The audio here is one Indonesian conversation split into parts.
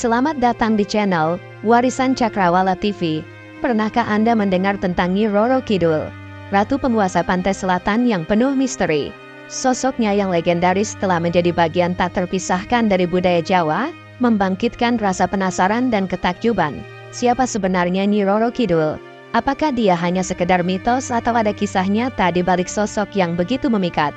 Selamat datang di channel Warisan Cakrawala TV. Pernahkah Anda mendengar tentang Nyi Roro Kidul, ratu penguasa pantai selatan yang penuh misteri? Sosoknya yang legendaris telah menjadi bagian tak terpisahkan dari budaya Jawa, membangkitkan rasa penasaran dan ketakjuban. Siapa sebenarnya Nyi Roro Kidul? Apakah dia hanya sekedar mitos atau ada kisah nyata di balik sosok yang begitu memikat?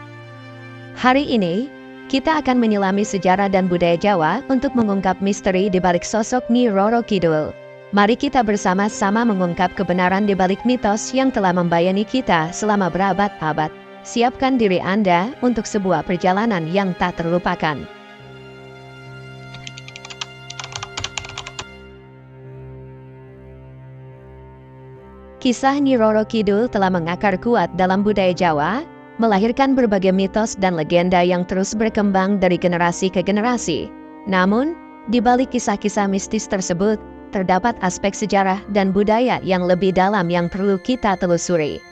Hari ini, kita akan menyelami sejarah dan budaya Jawa untuk mengungkap misteri di balik sosok Nyi Roro Kidul. Mari kita bersama-sama mengungkap kebenaran di balik mitos yang telah membayani kita selama berabad-abad. Siapkan diri Anda untuk sebuah perjalanan yang tak terlupakan. Kisah Nyi Roro Kidul telah mengakar kuat dalam budaya Jawa, melahirkan berbagai mitos dan legenda yang terus berkembang dari generasi ke generasi. Namun, di balik kisah-kisah mistis tersebut, terdapat aspek sejarah dan budaya yang lebih dalam yang perlu kita telusuri.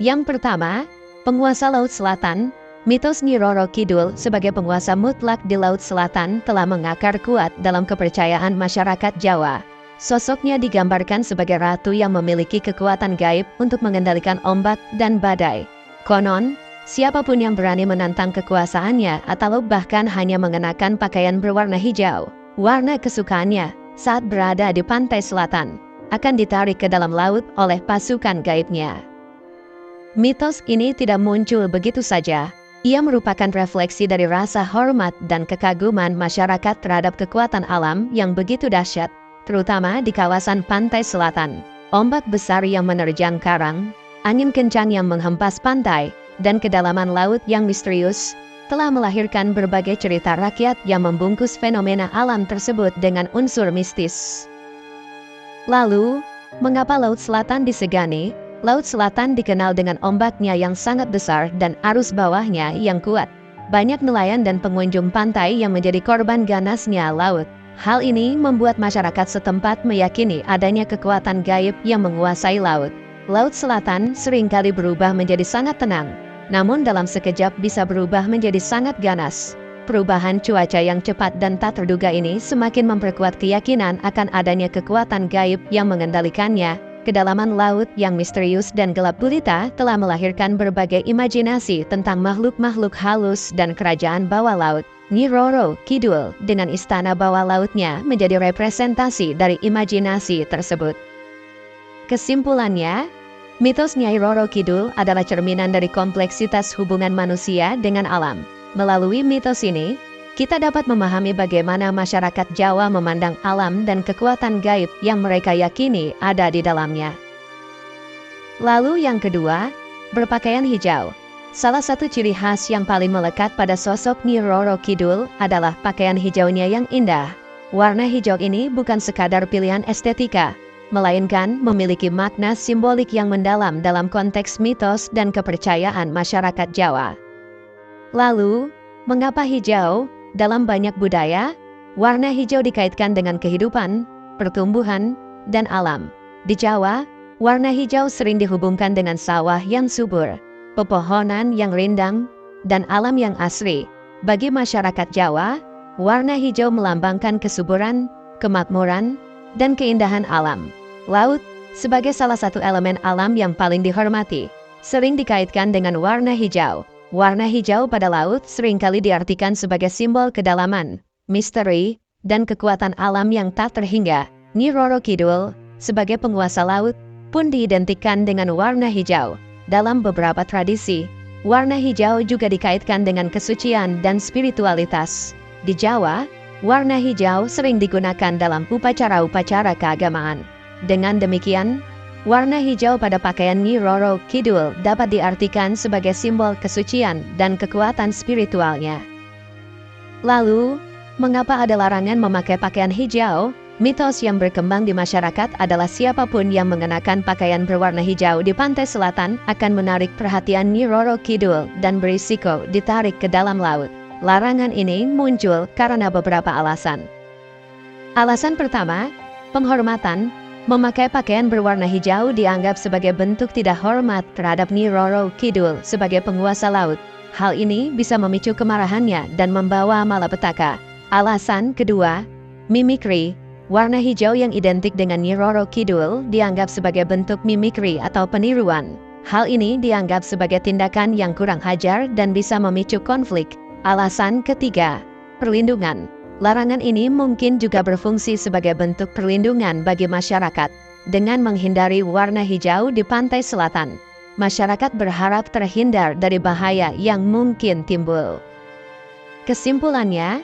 Yang pertama, penguasa Laut Selatan. Mitos Nyi Roro Kidul sebagai penguasa mutlak di Laut Selatan telah mengakar kuat dalam kepercayaan masyarakat Jawa. Sosoknya digambarkan sebagai ratu yang memiliki kekuatan gaib untuk mengendalikan ombak dan badai. Konon, siapapun yang berani menantang kekuasaannya atau bahkan hanya mengenakan pakaian berwarna hijau, warna kesukaannya, saat berada di pantai selatan, akan ditarik ke dalam laut oleh pasukan gaibnya. Mitos ini tidak muncul begitu saja. Ia merupakan refleksi dari rasa hormat dan kekaguman masyarakat terhadap kekuatan alam yang begitu dahsyat, terutama di kawasan pantai selatan. Ombak besar yang menerjang karang, angin kencang yang menghempas pantai, dan kedalaman laut yang misterius telah melahirkan berbagai cerita rakyat yang membungkus fenomena alam tersebut dengan unsur mistis. Lalu, mengapa Laut Selatan disegani? Laut Selatan dikenal dengan ombaknya yang sangat besar dan arus bawahnya yang kuat. Banyak nelayan dan pengunjung pantai yang menjadi korban ganasnya laut. Hal ini membuat masyarakat setempat meyakini adanya kekuatan gaib yang menguasai laut. Laut Selatan seringkali berubah menjadi sangat tenang, namun dalam sekejap bisa berubah menjadi sangat ganas. Perubahan cuaca yang cepat dan tak terduga ini semakin memperkuat keyakinan akan adanya kekuatan gaib yang mengendalikannya. Kedalaman laut yang misterius dan gelap gulita telah melahirkan berbagai imajinasi tentang makhluk-makhluk halus dan kerajaan bawah laut. Nyi Roro Kidul dengan istana bawah lautnya menjadi representasi dari imajinasi tersebut. Kesimpulannya, mitos Nyi Roro Kidul adalah cerminan dari kompleksitas hubungan manusia dengan alam. Melalui mitos ini, kita dapat memahami bagaimana masyarakat Jawa memandang alam dan kekuatan gaib yang mereka yakini ada di dalamnya. Lalu yang kedua, berpakaian hijau. Salah satu ciri khas yang paling melekat pada sosok Nyi Roro Kidul adalah pakaian hijaunya yang indah. Warna hijau ini bukan sekadar pilihan estetika, melainkan memiliki makna simbolik yang mendalam dalam konteks mitos dan kepercayaan masyarakat Jawa. Lalu, mengapa hijau? Dalam banyak budaya, warna hijau dikaitkan dengan kehidupan, pertumbuhan, dan alam. Di Jawa, warna hijau sering dihubungkan dengan sawah yang subur, pepohonan yang rindang, dan alam yang asri. Bagi masyarakat Jawa, warna hijau melambangkan kesuburan, kemakmuran, dan keindahan alam. Laut, sebagai salah satu elemen alam yang paling dihormati, sering dikaitkan dengan warna hijau. Warna hijau pada laut seringkali diartikan sebagai simbol kedalaman, misteri, dan kekuatan alam yang tak terhingga. Nyi Roro Kidul, sebagai penguasa laut, pun diidentikan dengan warna hijau. Dalam beberapa tradisi, warna hijau juga dikaitkan dengan kesucian dan spiritualitas. Di Jawa, warna hijau sering digunakan dalam upacara-upacara keagamaan. Dengan demikian, warna hijau pada pakaian Nyi Roro Kidul dapat diartikan sebagai simbol kesucian dan kekuatan spiritualnya. Lalu, mengapa ada larangan memakai pakaian hijau? Mitos yang berkembang di masyarakat adalah siapapun yang mengenakan pakaian berwarna hijau di pantai selatan akan menarik perhatian Nyi Roro Kidul dan berisiko ditarik ke dalam laut. Larangan ini muncul karena beberapa alasan. Alasan pertama, penghormatan. Memakai pakaian berwarna hijau dianggap sebagai bentuk tidak hormat terhadap Nyi Roro Kidul sebagai penguasa laut. Hal ini bisa memicu kemarahannya dan membawa malapetaka. Alasan kedua, Mimikri, warna hijau yang identik dengan Nyi Roro Kidul dianggap sebagai bentuk mimikri atau peniruan. Hal ini dianggap sebagai tindakan yang kurang ajar dan bisa memicu konflik. Alasan ketiga, perlindungan. Larangan ini mungkin juga berfungsi sebagai bentuk perlindungan bagi masyarakat. Dengan menghindari warna hijau di pantai selatan, masyarakat berharap terhindar dari bahaya yang mungkin timbul. Kesimpulannya,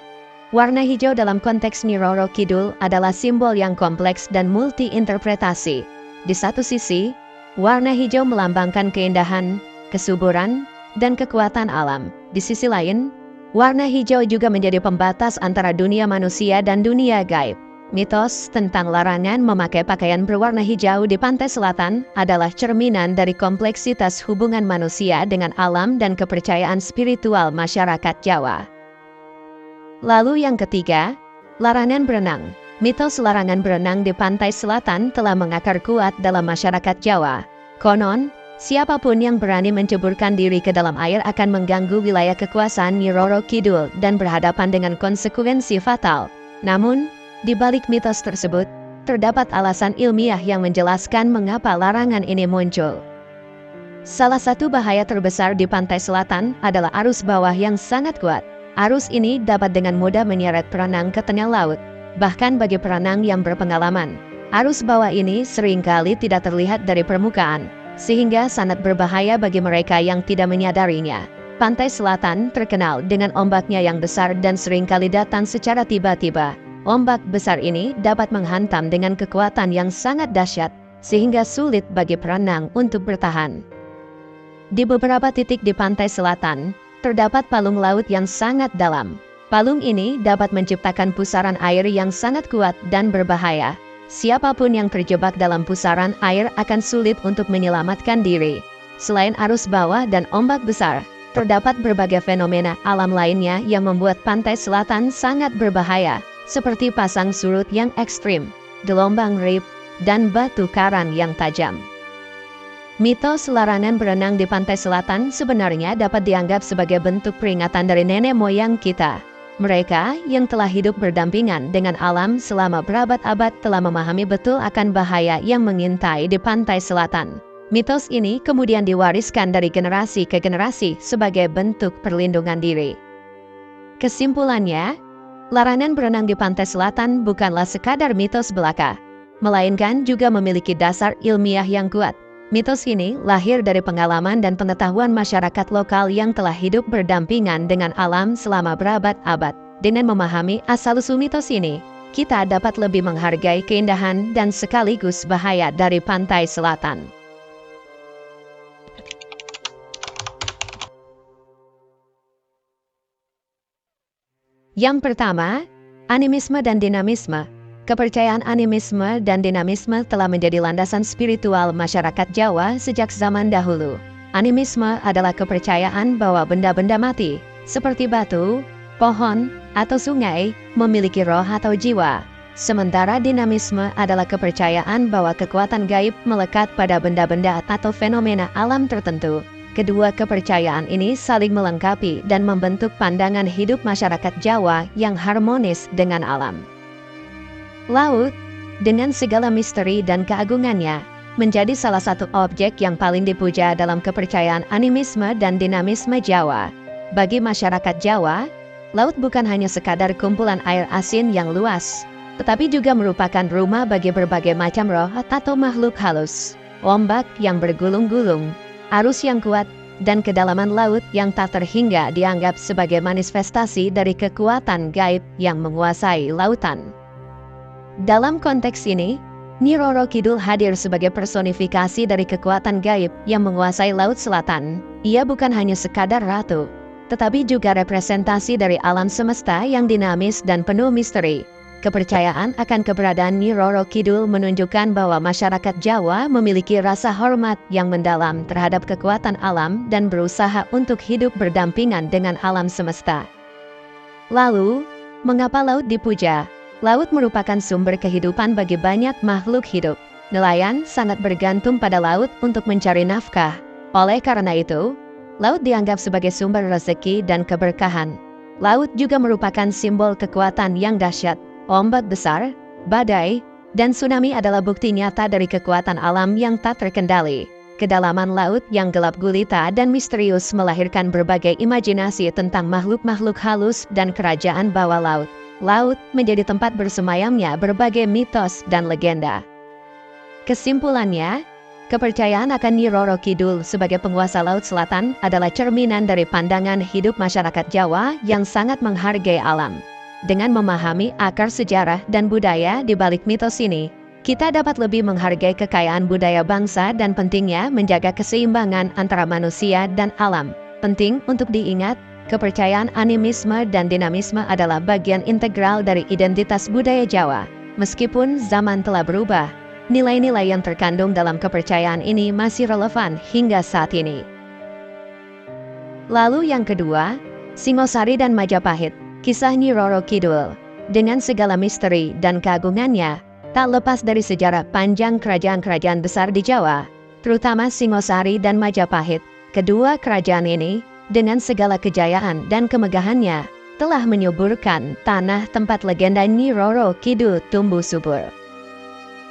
warna hijau dalam konteks Nyi Roro Kidul adalah simbol yang kompleks dan multi-interpretasi. Di satu sisi, warna hijau melambangkan keindahan, kesuburan, dan kekuatan alam. Di sisi lain, warna hijau juga menjadi pembatas antara dunia manusia dan dunia gaib. Mitos tentang larangan memakai pakaian berwarna hijau di pantai selatan adalah cerminan dari kompleksitas hubungan manusia dengan alam dan kepercayaan spiritual masyarakat Jawa. Lalu yang ketiga, larangan berenang. Mitos larangan berenang di pantai selatan telah mengakar kuat dalam masyarakat Jawa. Konon, siapapun yang berani menceburkan diri ke dalam air akan mengganggu wilayah kekuasaan Nyi Roro Kidul dan berhadapan dengan konsekuensi fatal. Namun, di balik mitos tersebut, terdapat alasan ilmiah yang menjelaskan mengapa larangan ini muncul. Salah satu bahaya terbesar di pantai selatan adalah arus bawah yang sangat kuat. Arus ini dapat dengan mudah menyeret perenang ke tengah laut. Bahkan bagi perenang yang berpengalaman, arus bawah ini seringkali tidak terlihat dari permukaan, sehingga sangat berbahaya bagi mereka yang tidak menyadarinya. Pantai selatan terkenal dengan ombaknya yang besar dan seringkali datang secara tiba-tiba. Ombak besar ini dapat menghantam dengan kekuatan yang sangat dahsyat, sehingga sulit bagi perenang untuk bertahan. Di beberapa titik di pantai selatan, terdapat palung laut yang sangat dalam. Palung ini dapat menciptakan pusaran air yang sangat kuat dan berbahaya. Siapapun yang terjebak dalam pusaran air akan sulit untuk menyelamatkan diri. Selain arus bawah dan ombak besar, terdapat berbagai fenomena alam lainnya yang membuat pantai selatan sangat berbahaya, seperti pasang surut yang ekstrim, gelombang rip, dan batu karang yang tajam. Mitos larangan berenang di pantai selatan sebenarnya dapat dianggap sebagai bentuk peringatan dari nenek moyang kita. Mereka yang telah hidup berdampingan dengan alam selama berabad-abad telah memahami betul akan bahaya yang mengintai di pantai selatan. Mitos ini kemudian diwariskan dari generasi ke generasi sebagai bentuk perlindungan diri. Kesimpulannya, larangan berenang di pantai selatan bukanlah sekadar mitos belaka, melainkan juga memiliki dasar ilmiah yang kuat. Mitos ini lahir dari pengalaman dan pengetahuan masyarakat lokal yang telah hidup berdampingan dengan alam selama berabad-abad. Dengan memahami asal-usul mitos ini, kita dapat lebih menghargai keindahan dan sekaligus bahaya dari pantai selatan. Yang pertama, animisme dan dinamisme. Kepercayaan animisme dan dinamisme telah menjadi landasan spiritual masyarakat Jawa sejak zaman dahulu. Animisme adalah kepercayaan bahwa benda-benda mati, seperti batu, pohon, atau sungai, memiliki roh atau jiwa. Sementara dinamisme adalah kepercayaan bahwa kekuatan gaib melekat pada benda-benda atau fenomena alam tertentu. Kedua kepercayaan ini saling melengkapi dan membentuk pandangan hidup masyarakat Jawa yang harmonis dengan alam. Laut, dengan segala misteri dan keagungannya, menjadi salah satu objek yang paling dipuja dalam kepercayaan animisme dan dinamisme Jawa. Bagi masyarakat Jawa, laut bukan hanya sekadar kumpulan air asin yang luas, tetapi juga merupakan rumah bagi berbagai macam roh atau makhluk halus. Ombak yang bergulung-gulung, arus yang kuat, dan kedalaman laut yang tak terhingga dianggap sebagai manifestasi dari kekuatan gaib yang menguasai lautan. Dalam konteks ini, Nyi Roro Kidul hadir sebagai personifikasi dari kekuatan gaib yang menguasai Laut Selatan. Ia bukan hanya sekadar ratu, tetapi juga representasi dari alam semesta yang dinamis dan penuh misteri. Kepercayaan akan keberadaan Nyi Roro Kidul menunjukkan bahwa masyarakat Jawa memiliki rasa hormat yang mendalam terhadap kekuatan alam dan berusaha untuk hidup berdampingan dengan alam semesta. Lalu, mengapa laut dipuja? Laut merupakan sumber kehidupan bagi banyak makhluk hidup. Nelayan sangat bergantung pada laut untuk mencari nafkah. Oleh karena itu, laut dianggap sebagai sumber rezeki dan keberkahan. Laut juga merupakan simbol kekuatan yang dahsyat. ombak besar, badai, dan tsunami adalah bukti nyata dari kekuatan alam yang tak terkendali. Kedalaman laut yang gelap gulita dan misterius melahirkan berbagai imajinasi tentang makhluk-makhluk halus dan kerajaan bawah laut. Laut menjadi tempat bersemayamnya berbagai mitos dan legenda. Kesimpulannya, kepercayaan akan Nyi Roro Kidul sebagai penguasa Laut Selatan adalah cerminan dari pandangan hidup masyarakat Jawa yang sangat menghargai alam. Dengan memahami akar sejarah dan budaya di balik mitos ini, kita dapat lebih menghargai kekayaan budaya bangsa dan pentingnya menjaga keseimbangan antara manusia dan alam. Penting untuk diingat, kepercayaan animisme dan dinamisme adalah bagian integral dari identitas budaya Jawa. Meskipun zaman telah berubah, nilai-nilai yang terkandung dalam kepercayaan ini masih relevan hingga saat ini. Lalu yang kedua, Singosari dan Majapahit, kisah Nyi Roro Kidul. Dengan segala misteri dan keagungannya, tak lepas dari sejarah panjang kerajaan-kerajaan besar di Jawa, terutama Singosari dan Majapahit. Kedua kerajaan ini, dengan segala kejayaan dan kemegahannya, telah menyuburkan tanah tempat legenda Nyi Roro Kidul tumbuh subur.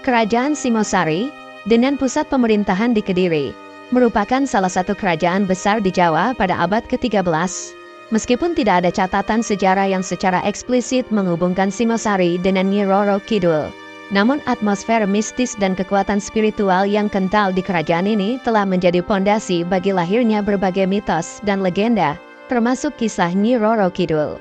Kerajaan Singosari, dengan pusat pemerintahan di Kediri, merupakan salah satu kerajaan besar di Jawa pada abad ke-13. Meskipun tidak ada catatan sejarah yang secara eksplisit menghubungkan Singosari dengan Nyi Roro Kidul, namun atmosfer mistis dan kekuatan spiritual yang kental di kerajaan ini telah menjadi pondasi bagi lahirnya berbagai mitos dan legenda, termasuk kisah Nyi Roro Kidul.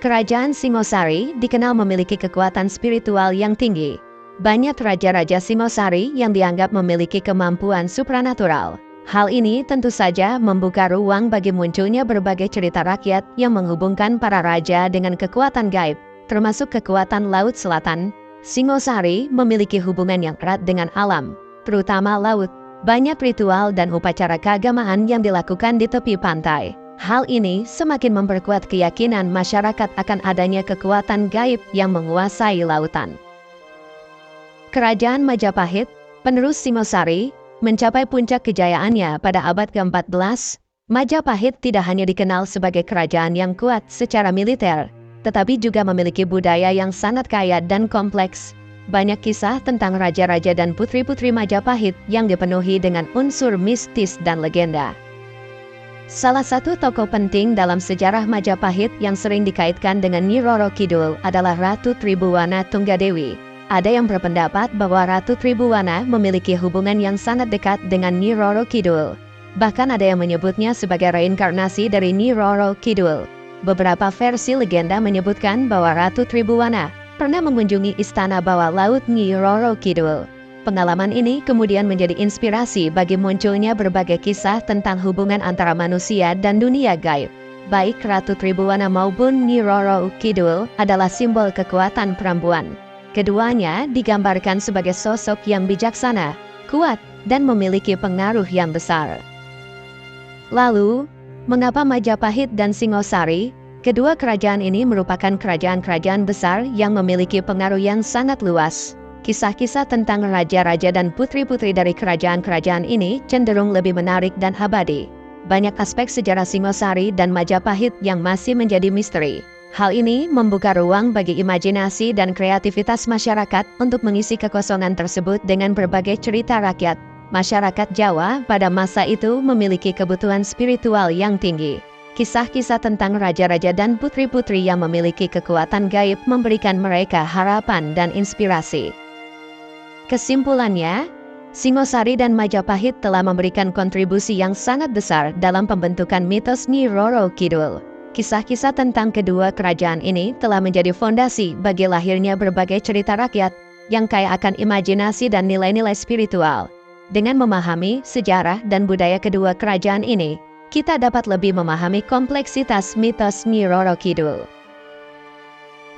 Kerajaan Singosari dikenal memiliki kekuatan spiritual yang tinggi. Banyak raja-raja Singosari yang dianggap memiliki kemampuan supranatural. Hal ini tentu saja membuka ruang bagi munculnya berbagai cerita rakyat yang menghubungkan para raja dengan kekuatan gaib, termasuk kekuatan Laut Selatan. Singosari memiliki hubungan yang erat dengan alam, terutama laut. Banyak ritual dan upacara keagamaan yang dilakukan di tepi pantai. Hal ini semakin memperkuat keyakinan masyarakat akan adanya kekuatan gaib yang menguasai lautan. Kerajaan Majapahit, penerus Singosari, mencapai puncak kejayaannya pada abad ke-14. Majapahit tidak hanya dikenal sebagai kerajaan yang kuat secara militer, tetapi juga memiliki budaya yang sangat kaya dan kompleks. Banyak kisah tentang raja-raja dan putri-putri Majapahit yang dipenuhi dengan unsur mistis dan legenda. Salah satu tokoh penting dalam sejarah Majapahit yang sering dikaitkan dengan Nyi Roro Kidul adalah Ratu Tribhuwana Tunggadewi. Ada yang berpendapat bahwa Ratu Tribhuwana memiliki hubungan yang sangat dekat dengan Nyi Roro Kidul. Bahkan ada yang menyebutnya sebagai reinkarnasi dari Nyi Roro Kidul. Beberapa versi legenda menyebutkan bahwa Ratu Tribhuwana pernah mengunjungi istana bawah laut Nyi Roro Kidul. Pengalaman ini kemudian menjadi inspirasi bagi munculnya berbagai kisah tentang hubungan antara manusia dan dunia gaib. Baik Ratu Tribhuwana maupun Nyi Roro Kidul adalah simbol kekuatan perempuan. Keduanya digambarkan sebagai sosok yang bijaksana, kuat, dan memiliki pengaruh yang besar. Lalu, mengapa Majapahit dan Singosari? Kedua kerajaan ini merupakan kerajaan-kerajaan besar yang memiliki pengaruh yang sangat luas. Kisah-kisah tentang raja-raja dan putri-putri dari kerajaan-kerajaan ini cenderung lebih menarik dan abadi. Banyak aspek sejarah Singosari dan Majapahit yang masih menjadi misteri. Hal ini membuka ruang bagi imajinasi dan kreativitas masyarakat untuk mengisi kekosongan tersebut dengan berbagai cerita rakyat. Masyarakat Jawa pada masa itu memiliki kebutuhan spiritual yang tinggi. Kisah-kisah tentang raja-raja dan putri-putri yang memiliki kekuatan gaib memberikan mereka harapan dan inspirasi. Kesimpulannya, Singosari dan Majapahit telah memberikan kontribusi yang sangat besar dalam pembentukan mitos Nyi Roro Kidul. Kisah-kisah tentang kedua kerajaan ini telah menjadi fondasi bagi lahirnya berbagai cerita rakyat yang kaya akan imajinasi dan nilai-nilai spiritual. Dengan memahami sejarah dan budaya kedua kerajaan ini, kita dapat lebih memahami kompleksitas mitos Nyi Roro Kidul.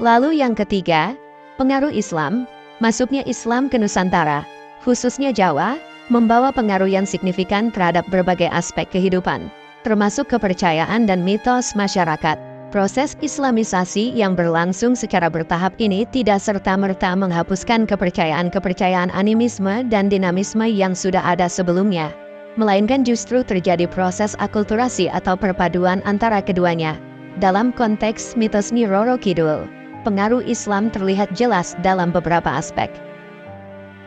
Lalu yang ketiga, pengaruh Islam. Masuknya Islam ke Nusantara, khususnya Jawa, membawa pengaruh yang signifikan terhadap berbagai aspek kehidupan, termasuk kepercayaan dan mitos masyarakat. Proses Islamisasi yang berlangsung secara bertahap ini tidak serta-merta menghapuskan kepercayaan-kepercayaan animisme dan dinamisme yang sudah ada sebelumnya, melainkan justru terjadi proses akulturasi atau perpaduan antara keduanya. Dalam konteks mitos Nyi Roro Kidul, pengaruh Islam terlihat jelas dalam beberapa aspek.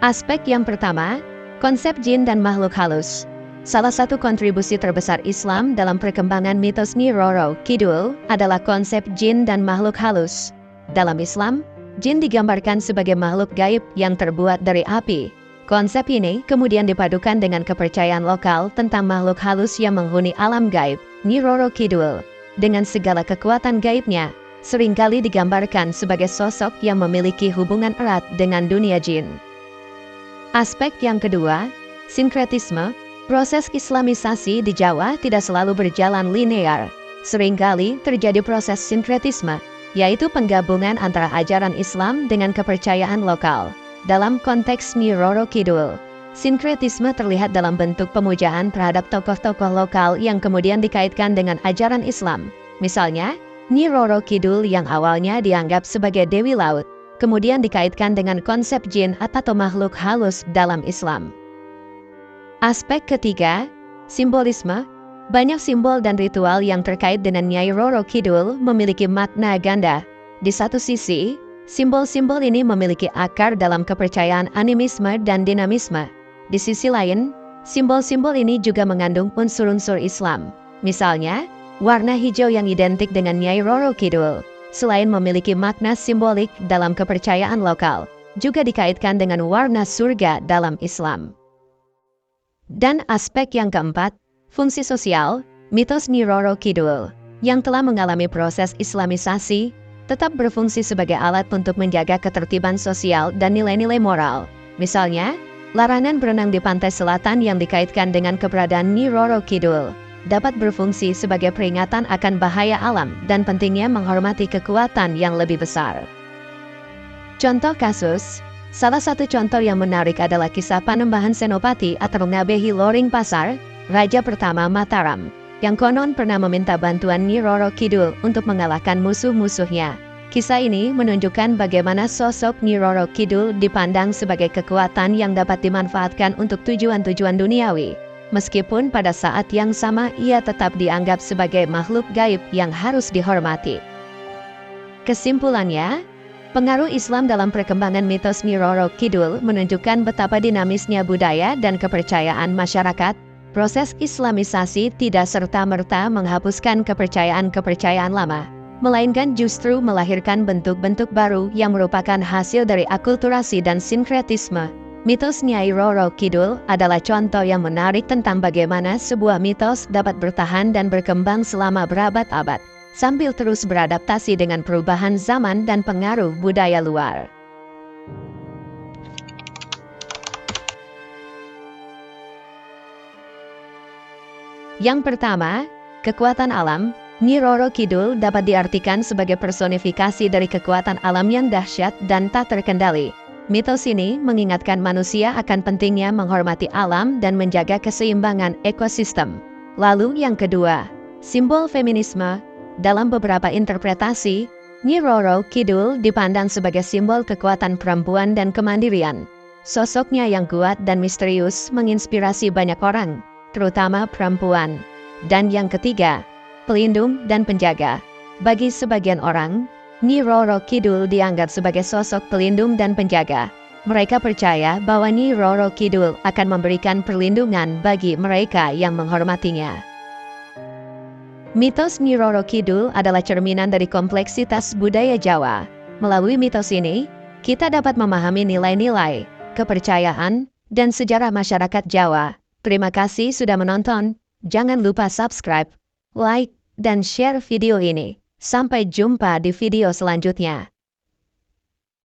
Aspek yang pertama, konsep jin dan makhluk halus. Salah satu kontribusi terbesar Islam dalam perkembangan mitos Nyi Roro Kidul adalah konsep jin dan makhluk halus. Dalam Islam, jin digambarkan sebagai makhluk gaib yang terbuat dari api. Konsep ini kemudian dipadukan dengan kepercayaan lokal tentang makhluk halus yang menghuni alam gaib, Nyi Roro Kidul. Dengan segala kekuatan gaibnya, seringkali digambarkan sebagai sosok yang memiliki hubungan erat dengan dunia jin. Aspek yang kedua, sinkretisme. Proses Islamisasi di Jawa tidak selalu berjalan linear. Seringkali terjadi proses sinkretisme, yaitu penggabungan antara ajaran Islam dengan kepercayaan lokal. Dalam konteks Nyi Roro Kidul, sinkretisme terlihat dalam bentuk pemujaan terhadap tokoh-tokoh lokal yang kemudian dikaitkan dengan ajaran Islam. Misalnya, Nyi Roro Kidul yang awalnya dianggap sebagai Dewi Laut, kemudian dikaitkan dengan konsep jin atau makhluk halus dalam Islam. Aspek ketiga, simbolisme. Banyak simbol dan ritual yang terkait dengan Nyai Roro Kidul memiliki makna ganda. Di satu sisi, simbol-simbol ini memiliki akar dalam kepercayaan animisme dan dinamisme. Di sisi lain, simbol-simbol ini juga mengandung unsur-unsur Islam. Misalnya, warna hijau yang identik dengan Nyai Roro Kidul, selain memiliki makna simbolik dalam kepercayaan lokal, juga dikaitkan dengan warna surga dalam Islam. Dan aspek yang keempat, fungsi sosial, mitos Nyi Roro Kidul, yang telah mengalami proses Islamisasi, tetap berfungsi sebagai alat untuk menjaga ketertiban sosial dan nilai-nilai moral. Misalnya, larangan berenang di pantai selatan yang dikaitkan dengan keberadaan Nyi Roro Kidul, dapat berfungsi sebagai peringatan akan bahaya alam dan pentingnya menghormati kekuatan yang lebih besar. Contoh kasus. Salah satu contoh yang menarik adalah kisah Panembahan Senopati atau Ngabehi Loring Pasar, Raja pertama Mataram, yang konon pernah meminta bantuan Nyi Roro Kidul untuk mengalahkan musuh-musuhnya. Kisah ini menunjukkan bagaimana sosok Nyi Roro Kidul dipandang sebagai kekuatan yang dapat dimanfaatkan untuk tujuan-tujuan duniawi. Meskipun pada saat yang sama ia tetap dianggap sebagai makhluk gaib yang harus dihormati. Kesimpulannya, pengaruh Islam dalam perkembangan mitos Nyi Roro Kidul menunjukkan betapa dinamisnya budaya dan kepercayaan masyarakat. Proses Islamisasi tidak serta-merta menghapuskan kepercayaan-kepercayaan lama, melainkan justru melahirkan bentuk-bentuk baru yang merupakan hasil dari akulturasi dan sinkretisme. Mitos Nyai Roro Kidul adalah contoh yang menarik tentang bagaimana sebuah mitos dapat bertahan dan berkembang selama berabad-abad, sambil terus beradaptasi dengan perubahan zaman dan pengaruh budaya luar. Yang pertama, kekuatan alam. Nyi Roro Kidul dapat diartikan sebagai personifikasi dari kekuatan alam yang dahsyat dan tak terkendali. Mitos ini mengingatkan manusia akan pentingnya menghormati alam dan menjaga keseimbangan ekosistem. Lalu yang kedua, simbol feminisme. Dalam beberapa interpretasi, Nyi Roro Kidul dipandang sebagai simbol kekuatan perempuan dan kemandirian. Sosoknya yang kuat dan misterius menginspirasi banyak orang, terutama perempuan. Dan yang ketiga, pelindung dan penjaga. Bagi sebagian orang, Nyi Roro Kidul dianggap sebagai sosok pelindung dan penjaga. Mereka percaya bahwa Nyi Roro Kidul akan memberikan perlindungan bagi mereka yang menghormatinya. Mitos Nyi Roro Kidul adalah cerminan dari kompleksitas budaya Jawa. Melalui mitos ini, kita dapat memahami nilai-nilai, kepercayaan, dan sejarah masyarakat Jawa. Terima kasih sudah menonton. Jangan lupa subscribe, like, dan share video ini. Sampai jumpa di video selanjutnya.